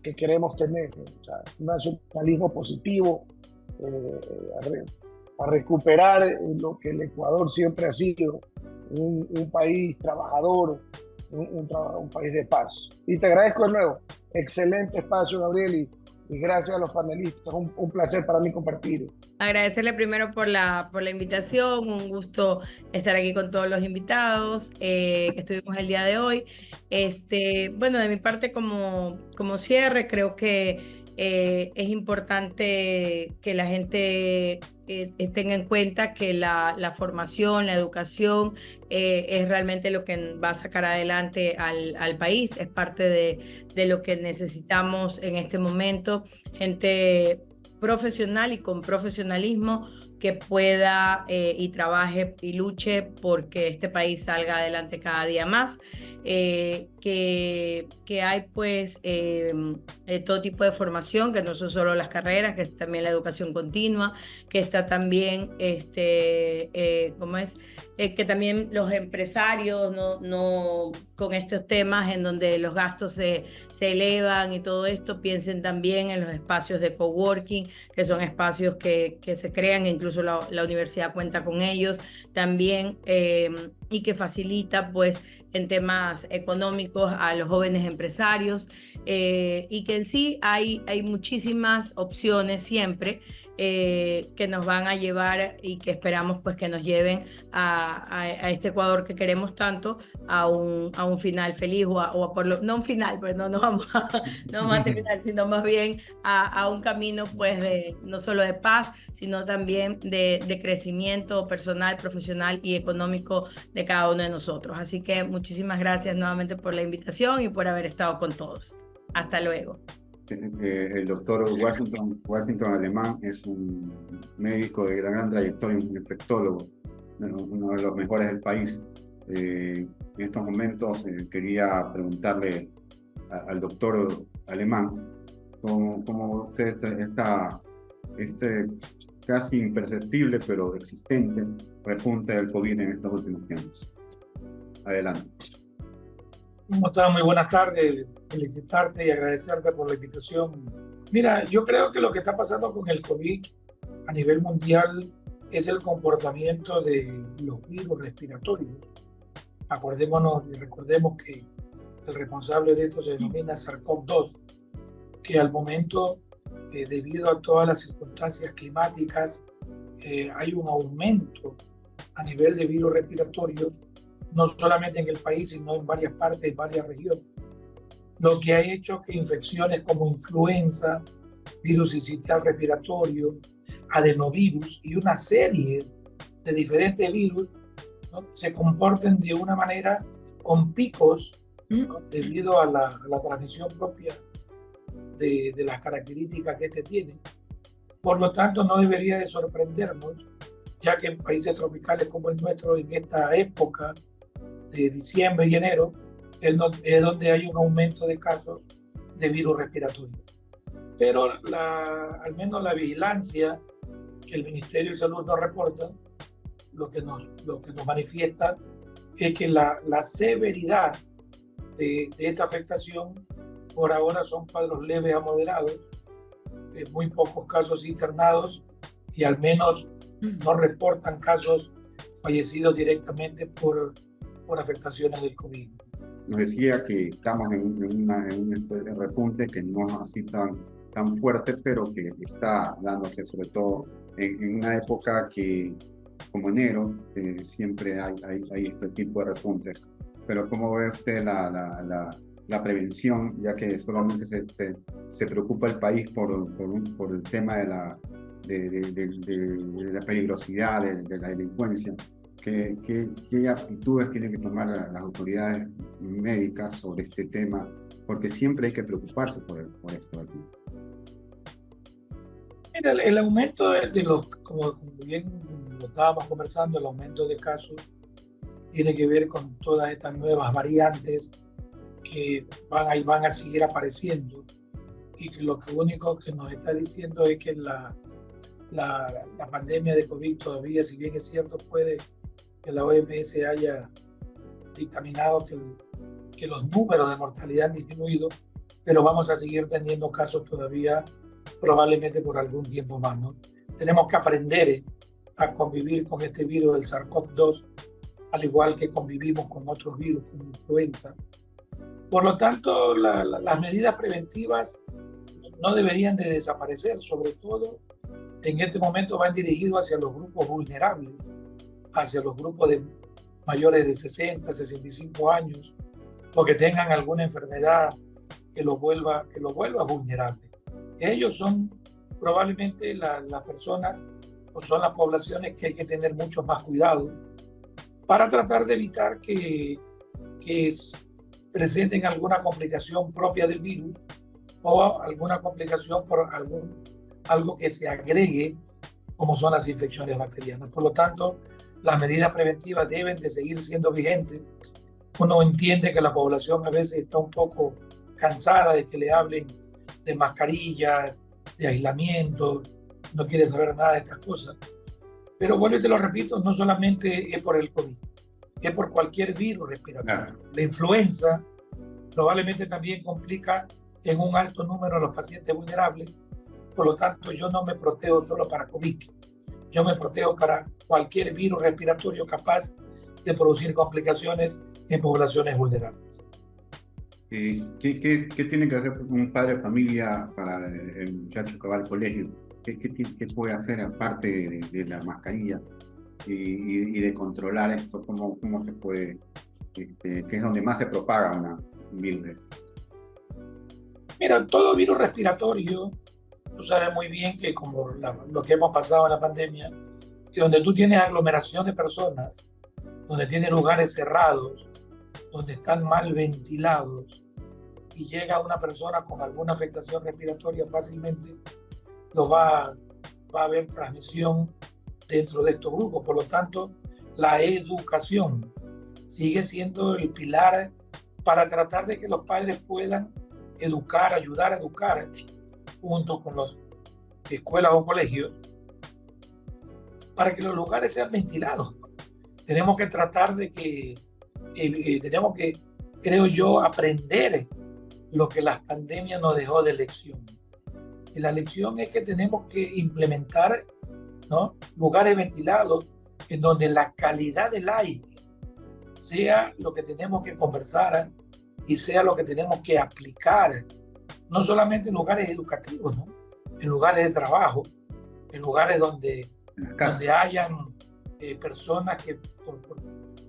que queremos tener. O sea, un nacionalismo positivo, a recuperar lo que el Ecuador siempre ha sido, un país trabajador, un país de paz. Y te agradezco de nuevo. Excelente espacio, Gabriel, y gracias a los panelistas. Un placer para mí compartir. Agradecerle primero por la invitación, un gusto estar aquí con todos los invitados que estuvimos el día de hoy. Bueno, de mi parte como cierre, creo que es importante que la gente tenga en cuenta que la formación, la educación es realmente lo que va a sacar adelante al país, es parte de lo que necesitamos en este momento, gente profesional y con profesionalismo que pueda y trabaje y luche porque este país salga adelante cada día más, que hay pues todo tipo de formación, que no son solo las carreras, que es también la educación continua, que está también que también los empresarios no con estos temas en donde los gastos se elevan y todo esto, piensen también en los espacios de coworking, que son espacios que se crean, incluso la universidad cuenta con ellos también, y que facilita pues en temas económicos a los jóvenes empresarios, y que en sí hay muchísimas opciones siempre que nos van a llevar y que esperamos pues que nos lleven a este Ecuador que queremos tanto, a un final feliz, no un final, pues no vamos a terminar, sino más bien a un camino pues no solo de paz, sino también de crecimiento personal, profesional y económico de cada uno de nosotros. Así que muchísimas gracias nuevamente por la invitación y por haber estado con todos. Hasta luego. El doctor Washington Alemán es un médico de gran trayectoria, un infectólogo, uno de los mejores del país. En estos momentos quería preguntarle al doctor Alemán cómo usted este casi imperceptible pero existente repunte del COVID en estos últimos tiempos. Adelante. ¿Cómo estás? Muy buenas tardes. Felicitarte y agradecerte por la invitación. Mira, yo creo que lo que está pasando con el COVID a nivel mundial es el comportamiento de los virus respiratorios. Acordémonos y recordemos que el responsable de esto se denomina SARS-CoV-2, que al momento, debido a todas las circunstancias climáticas, hay un aumento a nivel de virus respiratorios, no solamente en el país, sino en varias partes, en varias regiones, lo que ha hecho que infecciones como influenza, virus sincitial respiratorio, adenovirus y una serie de diferentes virus, ¿no?, se comporten de una manera con picos, ¿no?, debido a la transmisión propia de las características que este tiene. Por lo tanto, no debería de sorprendernos, ya que en países tropicales como el nuestro, en esta época de diciembre y enero, es donde hay un aumento de casos de virus respiratorio. Pero al menos la vigilancia que el Ministerio de Salud nos reporta, lo que nos manifiesta es que la severidad de esta afectación por ahora son cuadros leves a moderados, muy pocos casos internados, y al menos no reportan casos fallecidos directamente por afectaciones del COVID. Nos decía que estamos en un repunte que no es así tan fuerte, pero que está dándose sobre todo en una época que, como enero, siempre hay este tipo de repuntes. Pero ¿cómo ve usted la prevención, ya que solamente se preocupa el país por el tema de la peligrosidad, de la delincuencia? ¿Qué actitudes tienen que tomar las autoridades médicas sobre este tema? Porque siempre hay que preocuparse por esto aquí. Mira, el aumento de los, como bien lo estábamos conversando, el aumento de casos tiene que ver con todas estas nuevas variantes que van a seguir apareciendo y que lo único que nos está diciendo es que la pandemia de COVID todavía, si bien es cierto, puede que la OMS haya dictaminado que los números de mortalidad han disminuido, pero vamos a seguir teniendo casos todavía probablemente por algún tiempo más, ¿no? Tenemos que aprender a convivir con este virus del SARS-CoV-2, al igual que convivimos con otros virus como influenza. Por lo tanto, las medidas preventivas no deberían de desaparecer, sobre todo en este momento van dirigidos hacia los grupos vulnerables, hacia los grupos de mayores de 60, 65 años, o que tengan alguna enfermedad que los vuelva vulnerables. Ellos son probablemente las personas o son las poblaciones que hay que tener mucho más cuidado para tratar de evitar que presenten alguna complicación propia del virus o alguna complicación por algo que se agregue, como son las infecciones bacterianas. Por lo tanto, las medidas preventivas deben de seguir siendo vigentes. Uno entiende que la población a veces está un poco cansada de que le hablen de mascarillas, de aislamiento, no quiere saber nada de estas cosas. Pero vuelvo y te lo repito, no solamente es por el COVID, es por cualquier virus respiratorio. La influenza probablemente también complica en un alto número a los pacientes vulnerables. Por lo tanto, yo no me protejo solo para COVID, yo me protejo para cualquier virus respiratorio capaz de producir complicaciones en poblaciones vulnerables. ¿Qué tiene que hacer un padre de familia para el muchacho que va al colegio? ¿Qué puede hacer aparte de la mascarilla y de controlar esto? ¿Cómo se puede, que es donde más se propaga un virus de esto? Mira, todo virus respiratorio, tú sabes muy bien que como lo que hemos pasado en la pandemia, que donde tú tienes aglomeración de personas, donde tienes lugares cerrados, donde están mal ventilados y llega una persona con alguna afectación respiratoria fácilmente, va a haber transmisión dentro de estos grupos. Por lo tanto, la educación sigue siendo el pilar para tratar de que los padres puedan educar, ayudar a educar junto con las escuelas o colegios para que los lugares sean ventilados. Tenemos que tratar de que, tenemos que, creo yo, aprender lo que la pandemia nos dejó de lección. Y la lección es que tenemos que implementar, ¿no?, lugares ventilados en donde la calidad del aire sea lo que tenemos que conversar y sea lo que tenemos que aplicar, no solamente en lugares educativos, ¿no?, en lugares de trabajo, en lugares donde hayan personas que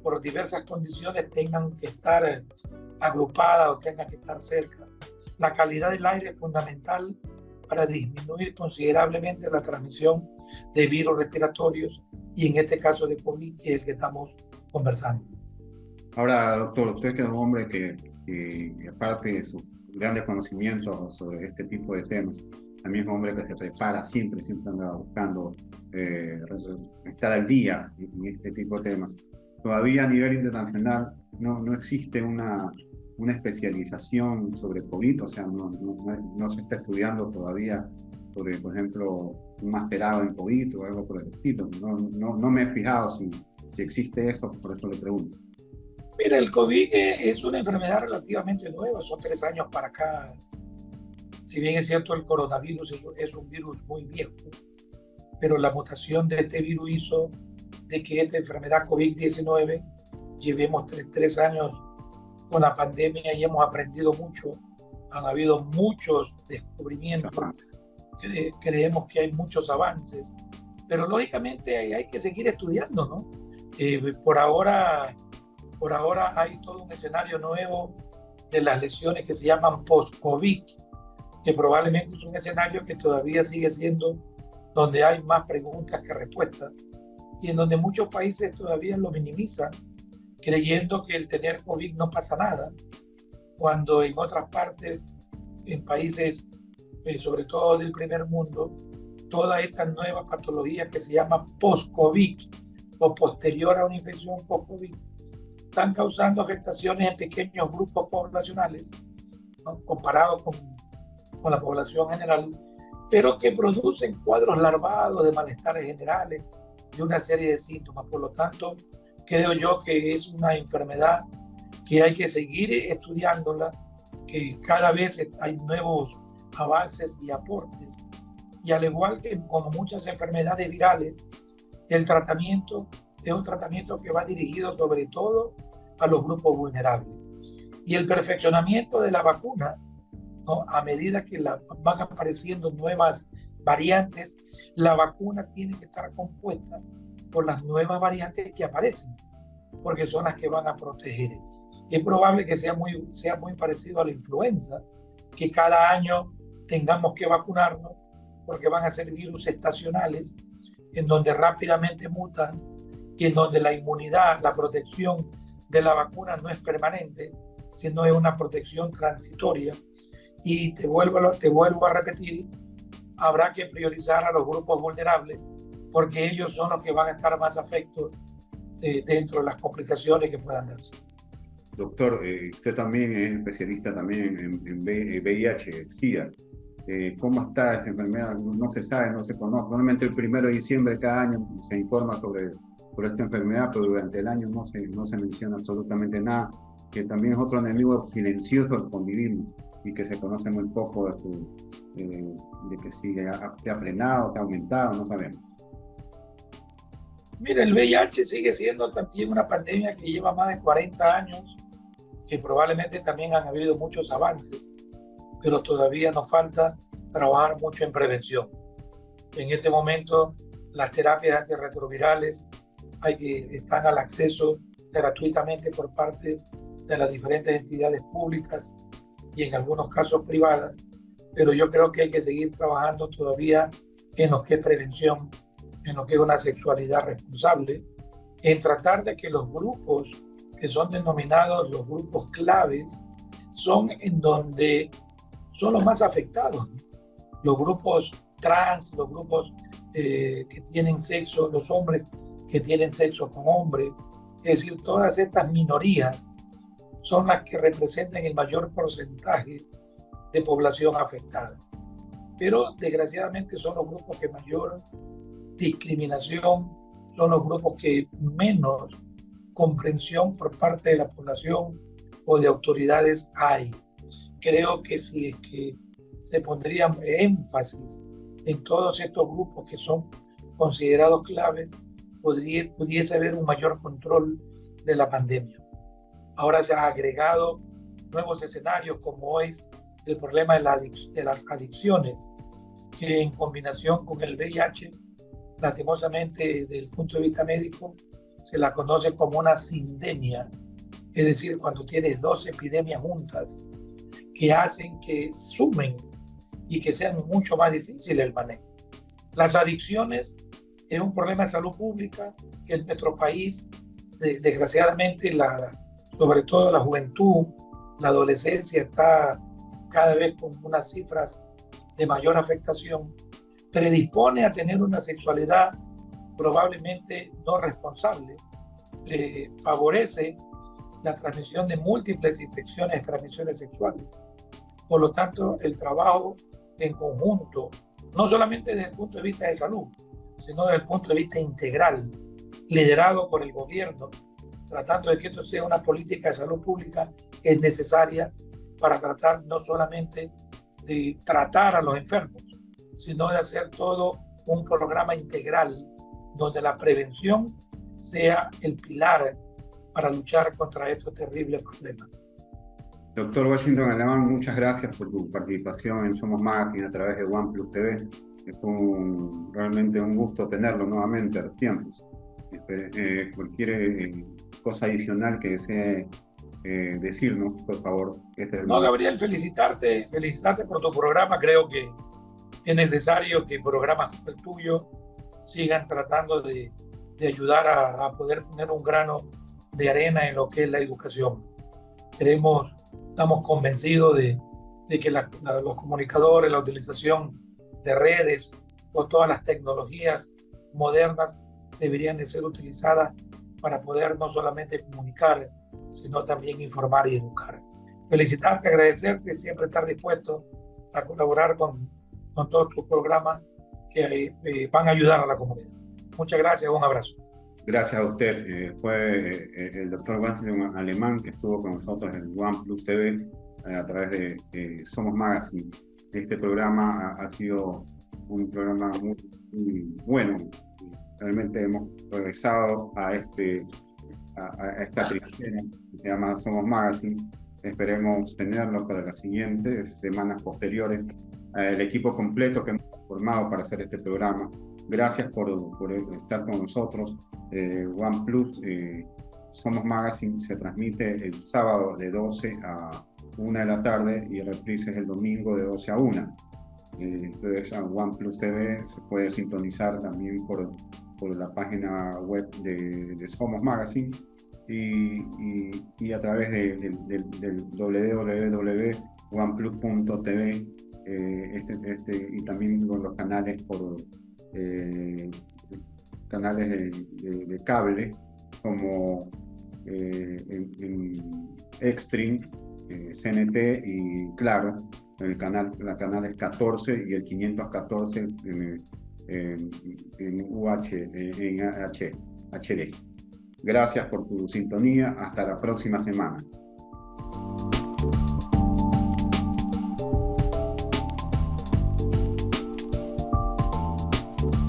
por diversas condiciones tengan que estar agrupadas o tengan que estar cerca. La calidad del aire es fundamental para disminuir considerablemente la transmisión de virus respiratorios y en este caso de COVID, que es el que estamos conversando. Ahora, doctor, usted que es un hombre que aparte de sus grandes conocimientos sobre este tipo de temas, también es un hombre que se prepara siempre anda buscando estar al día en este tipo de temas. Todavía a nivel internacional no existe una especialización sobre COVID, o sea, no se está estudiando todavía sobre, por ejemplo, un masterado en COVID o algo por el estilo. No me he fijado si existe eso, por eso le pregunto. Mira, el COVID es una enfermedad relativamente nueva, son 3 años para acá. Si bien es cierto, el coronavirus es un virus muy viejo, pero la mutación de este virus hizo de que esta enfermedad COVID-19 llevemos 3 años con la pandemia y hemos aprendido mucho. Han habido muchos descubrimientos, creemos que hay muchos avances, pero lógicamente hay que seguir estudiando, ¿no? Por ahora hay todo un escenario nuevo de las lesiones que se llaman post-COVID, que probablemente es un escenario que todavía sigue siendo donde hay más preguntas que respuestas y en donde muchos países todavía lo minimizan, creyendo que el tener COVID no pasa nada, cuando en otras partes, en países, sobre todo del primer mundo, todas estas nuevas patologías que se llama post-COVID o posterior a una infección post-COVID, están causando afectaciones en pequeños grupos poblacionales, ¿no?, comparados con la población general, pero que producen cuadros larvados de malestares generales, de una serie de síntomas. Por lo tanto, creo yo que es una enfermedad que hay que seguir estudiándola, que cada vez hay nuevos avances y aportes. Y al igual que como muchas enfermedades virales, el tratamiento es un tratamiento que va dirigido sobre todo a los grupos vulnerables. Y el perfeccionamiento de la vacuna, ¿no?, a medida que van apareciendo nuevas variantes, la vacuna tiene que estar compuesta por las nuevas variantes que aparecen, porque son las que van a proteger. Es probable que sea muy parecido a la influenza, que cada año tengamos que vacunarnos, porque van a ser virus estacionales, en donde rápidamente mutan y en donde la inmunidad, la protección de la vacuna no es permanente, sino es una protección transitoria. Y te vuelvo a repetir, habrá que priorizar a los grupos vulnerables, porque ellos son los que van a estar más afectos dentro de las complicaciones que puedan darse. Doctor, usted también es especialista también en VIH, SIDA. ¿Cómo está esa enfermedad? No se sabe, no se conoce. Normalmente el 1 de diciembre de cada año se informa sobre esta enfermedad, pero durante el año no se menciona absolutamente nada, que también es otro enemigo silencioso al convivimos y que se conoce muy poco de que si ha frenado, que ha aumentado, no sabemos. Mira, el VIH sigue siendo también una pandemia que lleva más de 40 años, que probablemente también han habido muchos avances, pero todavía nos falta trabajar mucho en prevención. En este momento, las terapias antirretrovirales están al acceso gratuitamente por parte de las diferentes entidades públicas y en algunos casos privadas, pero yo creo que hay que seguir trabajando todavía en lo que es prevención, en lo que es una sexualidad responsable, en tratar de que los grupos que son denominados los grupos claves son en donde son los más afectados. Los grupos trans, los grupos que tienen sexo, los hombres que tienen sexo con hombres, es decir, todas estas minorías son las que representan el mayor porcentaje de población afectada. Pero desgraciadamente son los grupos que mayor discriminación, son los grupos que menos comprensión por parte de la población o de autoridades hay. Creo que si es que se pondría énfasis en todos estos grupos que son considerados claves, pudiese haber un mayor control de la pandemia. Ahora se han agregado nuevos escenarios como es el problema de las adicciones, que en combinación con el VIH, lastimosamente desde el punto de vista médico, se la conoce como una sindemia, es decir, cuando tienes 2 epidemias juntas que hacen que sumen y que sean mucho más difícil el manejo. Las adicciones es un problema de salud pública que en nuestro país, desgraciadamente, sobre todo la juventud, la adolescencia está cada vez con unas cifras de mayor afectación, predispone a tener una sexualidad probablemente no responsable, favorece la transmisión de múltiples infecciones de transmisiones sexuales. Por lo tanto, el trabajo en conjunto, no solamente desde el punto de vista de salud, sino desde el punto de vista integral, liderado por el gobierno, tratando de que esto sea una política de salud pública, es necesaria para tratar no solamente de tratar a los enfermos, sino de hacer todo un programa integral donde la prevención sea el pilar para luchar contra estos terribles problemas. Doctor Washington Alemán, muchas gracias por tu participación en Somos Magazine a través de OnePlus TV. Fue realmente un gusto tenerlo nuevamente a los tiempos. Cualquier cosa adicional que desee decirnos, por favor. No, Gabriel, felicitarte por tu programa. Creo que es necesario que programas como el tuyo sigan tratando de ayudar a poder poner un grano de arena en lo que es la educación. Estamos convencidos de que los comunicadores, la utilización de redes o todas las tecnologías modernas deberían de ser utilizadas para poder no solamente comunicar, sino también informar y educar. Felicitarte, agradecerte, siempre estar dispuesto a colaborar con todos tus programas que van a ayudar a la comunidad. Muchas gracias, un abrazo. Gracias a usted. Fue el doctor Wenzel Alemán que estuvo con nosotros en OnePlus TV a través de Somos Magazine. Este programa ha sido un programa muy bueno. Realmente hemos regresado a esta trinchera que se llama Somos Magazine. Esperemos tenerlo para las siguientes semanas posteriores. El equipo completo que hemos formado para hacer este programa. Gracias por estar con nosotros. OnePlus Somos Magazine se transmite el sábado de 12 a 1 de la tarde y el reprise es el domingo de 12 a 1. Entonces a OnePlus TV se puede sintonizar también por la página web de Somos Magazine y a través del www.oneplus.tv y también con los canales canales de cable como en Extreme, CNT y Claro. La canal es 14 y el 514 en HD. Gracias por tu sintonía. Hasta la próxima semana.